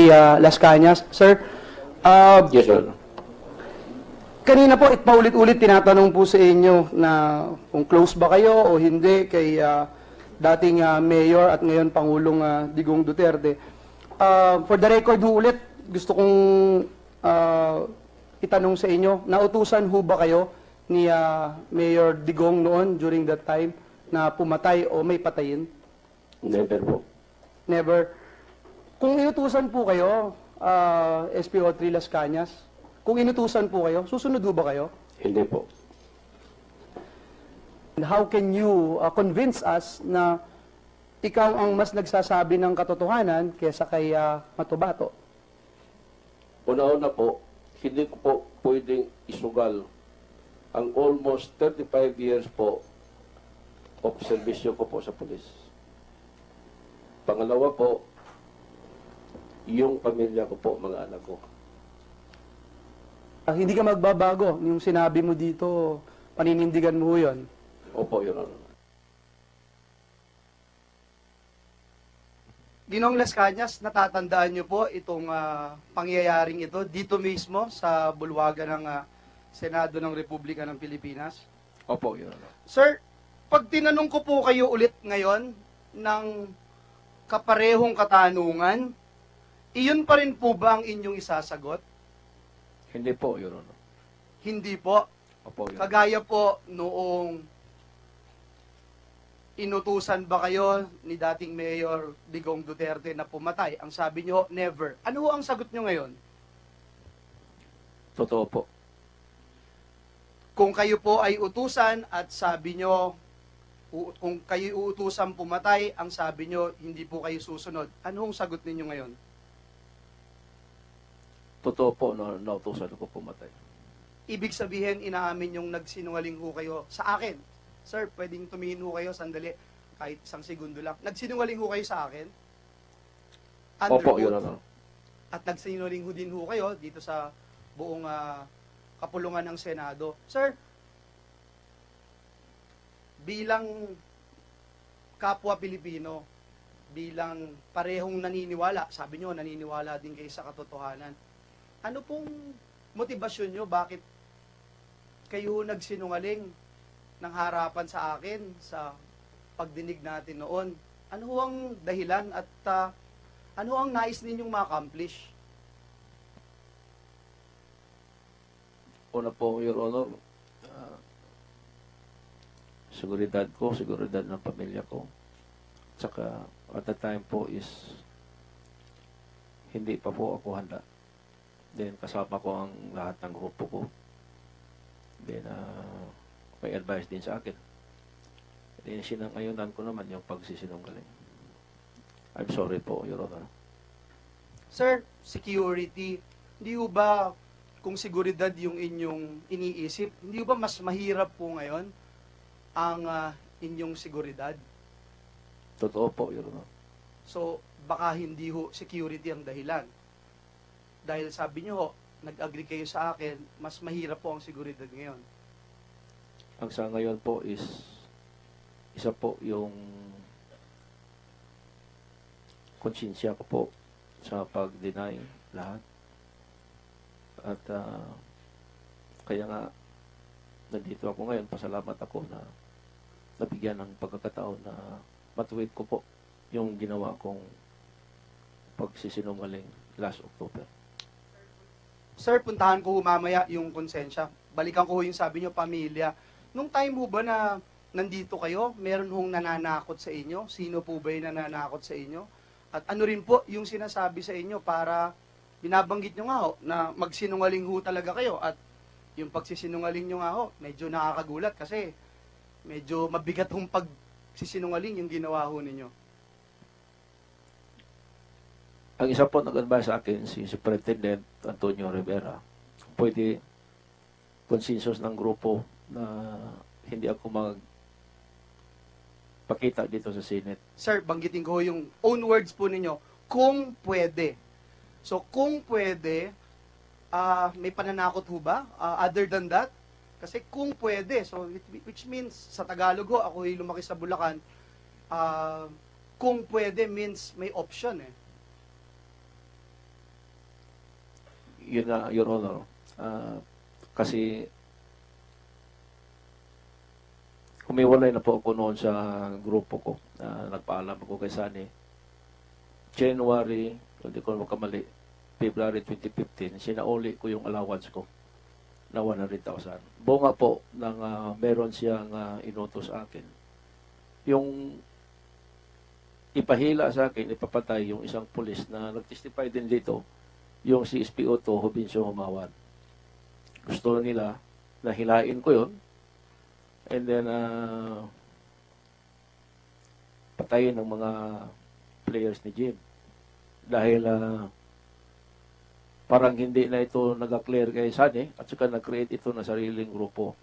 Secretary Las Cañas. Sir, Yes, Your Honor. kanina po, paulit-ulit tinatanong po sa inyo na kung close ba kayo o hindi kay dating Mayor at ngayon Pangulong Digong Duterte. For the record ho ulit, gusto kong itanong sa inyo, nautusan ho ba kayo ni Mayor Digong noon during that time na pumatay o may patayin? Never po. Never. Kung inutusan po kayo, SPO3 Las Cañas, kung inutusan po kayo, susunod ba kayo? Hindi po. And how can you convince us na ikaw ang mas nagsasabi ng katotohanan kaysa kay Matubato? Una-una po, hindi ko po pwedeng isugal ang almost 35 years po of servisyo ko po sa pulis. Pangalawa po, yung pamilya ko po, mga anak ko. Hindi ka magbabago. Yung sinabi mo dito, paninindigan mo yun. Opo, Your Honor. Ginoong Las Cañas, natatandaan niyo po itong pangyayaring ito dito mismo sa bulwagan ng Senado ng Republika ng Pilipinas? Opo, Your Honor. Sir, pag tinanong ko po kayo ulit ngayon ng kaparehong katanungan, iyon pa rin po ba ang inyong isasagot? Hindi po, Your Honor. Hindi po. Opo, Your Honor. Kagaya po noong inutusan ba kayo ni dating Mayor Digong Duterte na pumatay? Ang sabi niyo, never. Ano ho ang sagot niyo ngayon? Totoo po. Kung kayo po ay utusan at sabi niyo, kung kayo uutusan pumatay, ang sabi niyo, hindi po kayo susunod. Ano ang sagot ninyo ngayon? Totoo po na nautusan ko pumatay. Ibig sabihin, inaamin yung nagsinungaling ho kayo sa akin. Sir, pwedeng tumingin ho kayo sandali, kahit isang segundo lang. Nagsinungaling ho kayo sa akin? Under Opo, oath. Your Honor. At nagsinungaling ho din ho kayo dito sa buong kapulungan ng Senado. Sir, bilang kapwa Pilipino, bilang parehong naniniwala, sabi nyo, naniniwala din kayo sa katotohanan, ano pong motibasyon nyo? Bakit kayo nagsinungaling ng harapan sa akin sa pagdinig natin noon? Ano ang dahilan at ano ang nais ninyong ma-accomplish? Una po, Your Honor, seguridad ko, seguridad ng pamilya ko. Tsaka, at the time po is, hindi pa po ako handa. Then, kasama ko ang lahat ng grupo ko. Then, may advice din sa akin. Then, sinangayunan ko naman yung pagsisinungaling. I'm sorry po, Your Honor. Sir, security, hindi ho ba, kung seguridad yung inyong iniisip, hindi ho ba mas mahirap po ngayon ang inyong seguridad? Totoo po, Your Honor. So, baka hindi ho security ang dahilan. Dahil sabi niyo ho, nag-agree kayo sa akin, mas mahirap po ang seguridad ngayon. Ang sa ngayon po is, isa po yung konsensya ko po sa pag-deny lahat. At kaya nga, nandito ako ngayon, pasalamat ako na nabigyan ng pagkakataon na matuwid ko po yung ginawa kong pagsisinungaling last October. Sir, puntahan ko ho mamaya yung konsensya. Balikan ko ho yung sabi niyo, pamilya. Nung time ho ba na nandito kayo, meron hong nananakot sa inyo? Sino po ba yung nananakot sa inyo? At ano rin po yung sinasabi sa inyo para binabanggit nyo nga ho na magsinungaling ho talaga kayo at yung pagsisinungaling nyo nga ho, medyo nakakagulat kasi medyo mabigat hong pagsisinungaling yung ginawa ho ninyo. Ang isa po nag-advise sa akin, si Superintendent Antonio Rivera, pwede consensus ng grupo na hindi ako magpakita dito sa Senate. Sir, banggitin ko yung own words po ninyo, kung pwede. So, kung pwede, may pananakot ho ba? Other than that? Kasi kung pwede, so which means, sa Tagalog ho, ako lumaki sa Bulacan, kung pwede means may option eh. Yun nga, Your Honor. Kasi humiwalay na po ako noon sa grupo ko. Nagpaalam ako kay Sunny. January, hindi ko makamali, February 2015, sinauli ko yung allowance ko na 100,000. Bunga po ng meron siyang inutos sa akin. Yung ipahila sa akin, ipapatay yung isang pulis na nag-testify din dito, yung si SPO2, Hobincio Humawan. Gusto nila na hilain ko yun, and then patayin ng mga players ni Jim. Dahil parang hindi na ito nag-clear kay Sunny at saka nag-create ito na sariling grupo.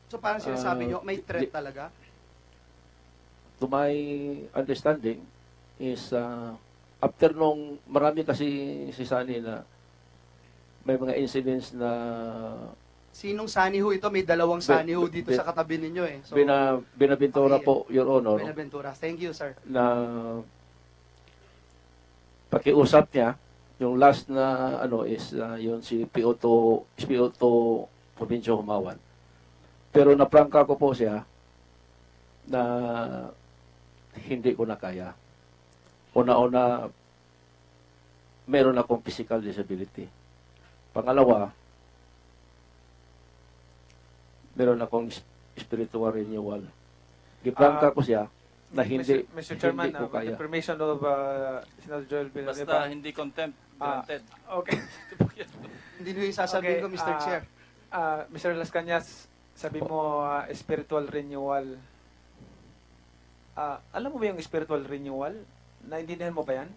So parang sinasabi nyo, may threat talaga? To my understanding is after nung marami kasi si Sunny na may mga incidents na Sinong Sunny ho ito? May dalawang Sunny ho dito sa katabi ninyo eh. So, Binaventura po, Your Honor, Benaventura. Thank you, sir. na pakiusap niya, yung last na is yung si SPO2 Provincia Humawan. Pero naprangka ko po siya na hindi ko na kaya. Una-una, meron akong physical disability. Pangalawa, meron akong spiritual renewal. Giprangka ko siya na hindi, Mr. Chairman, hindi ko with kaya. the permission of Senator Joel Villanueva. Basta hindi contempt, granted. Okay. Hindi nyo yung sasabihin ko, Mr. Chair. Mr. Las Cañas, sabi mo spiritual renewal. Alam mo ba yung spiritual renewal? Naintindihan mo ba yan?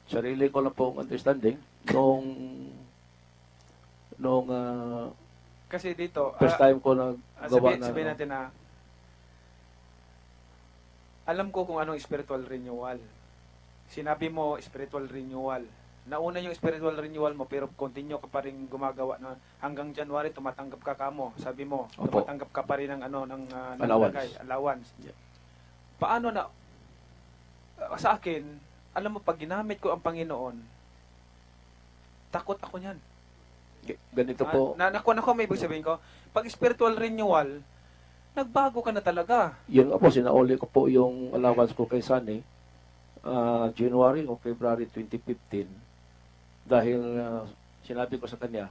Sarili ko lang po ang understanding nung Kasi dito, first time ko naggawa na sabihin natin na alam ko kung anong spiritual renewal. Sinabi mo spiritual renewal. Nauna yung spiritual renewal mo pero continue ka pa rin gumagawa na hanggang January tumatanggap ka kamo. Sabi mo, Opo. tumatanggap ka pa rin ng Allowance. Yeah. Paano na sa akin, alam mo pag ginamit ko ang Panginoon, takot ako niyan. ganito po. Nakuha ko may ibig sabihin ko, pag spiritual renewal, nagbago ka na talaga. Yun nga po, sinauli ko po yung allowance ko kay Sunny January o February 2015 dahil sinabi ko sa kanya,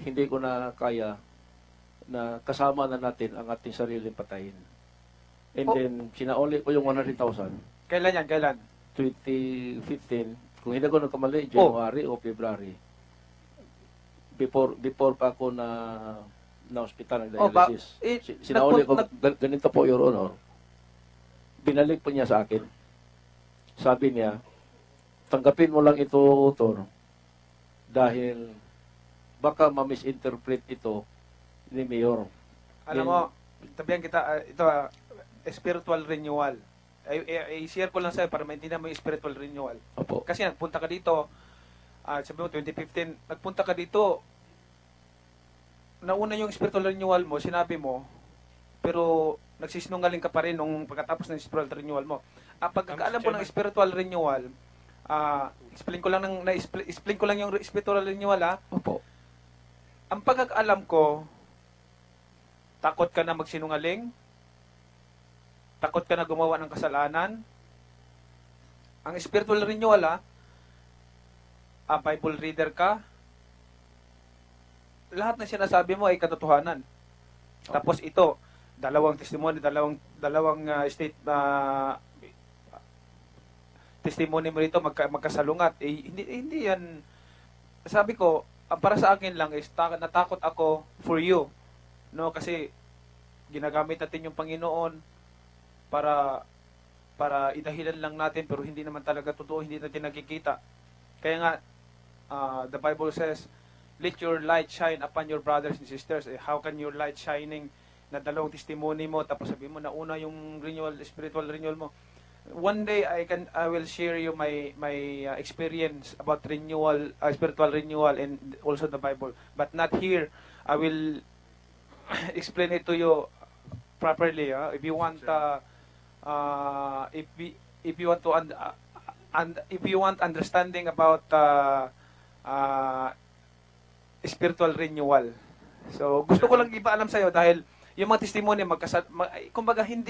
hindi ko na kaya na kasama na natin ang ating sariling patayin. And then, sinauli ko yung 100,000. Kailan yan? Kailan? 2015, kung hindi ko nagkamali, January o February. Before pa ako na hospital ng dialysis. Sinauli ko, ganito po, Your Honor. Binalik po niya sa akin. Sabi niya, tanggapin mo lang ito, Tor, dahil baka ma-misinterpret ito ni Mayor. Alam mo, tabihan kita, ito, spiritual renewal. I-share ko lang sa'yo para maintindihan mo yung spiritual renewal. Opo. Kasi nagpunta ka dito, sabi mo 2015, nagpunta ka dito, nauna yung spiritual renewal mo, sinabi mo, pero nagsisinungaling ka pa rin nung pagkatapos ng spiritual renewal mo. Pagkakaalam ko ng spiritual renewal, explain ko lang yung spiritual renewal Opo. Ang pagkakaalam ko, takot ka na magsinungaling, takot ka na gumawa ng kasalanan. Ang spiritual renewal, Bible reader ka, lahat ng sinasabi mo ay katotohanan. Okay. Tapos ito, dalawang testimony, dalawang testimony mo rito magkasalungat. Hindi yan. Sabi ko, para sa akin lang is natakot ako for you. No, kasi ginagamit natin yung Panginoon para idahilan lang natin pero hindi naman talaga totoo, hindi natin nakikita. Kaya nga the Bible says, let your light shine upon your brothers and sisters. How can your light shining na dalawang testimony mo tapos sabi mo na una yung renewal, spiritual renewal mo. One day I will share you my experience about renewal, spiritual renewal and also the Bible, but not here. I will explain it to you properly. If you want if you want understanding about ah, spiritual renewal. So, gusto ko lang ipaalam sa'yo dahil yung mga testimony, kumbaga hindi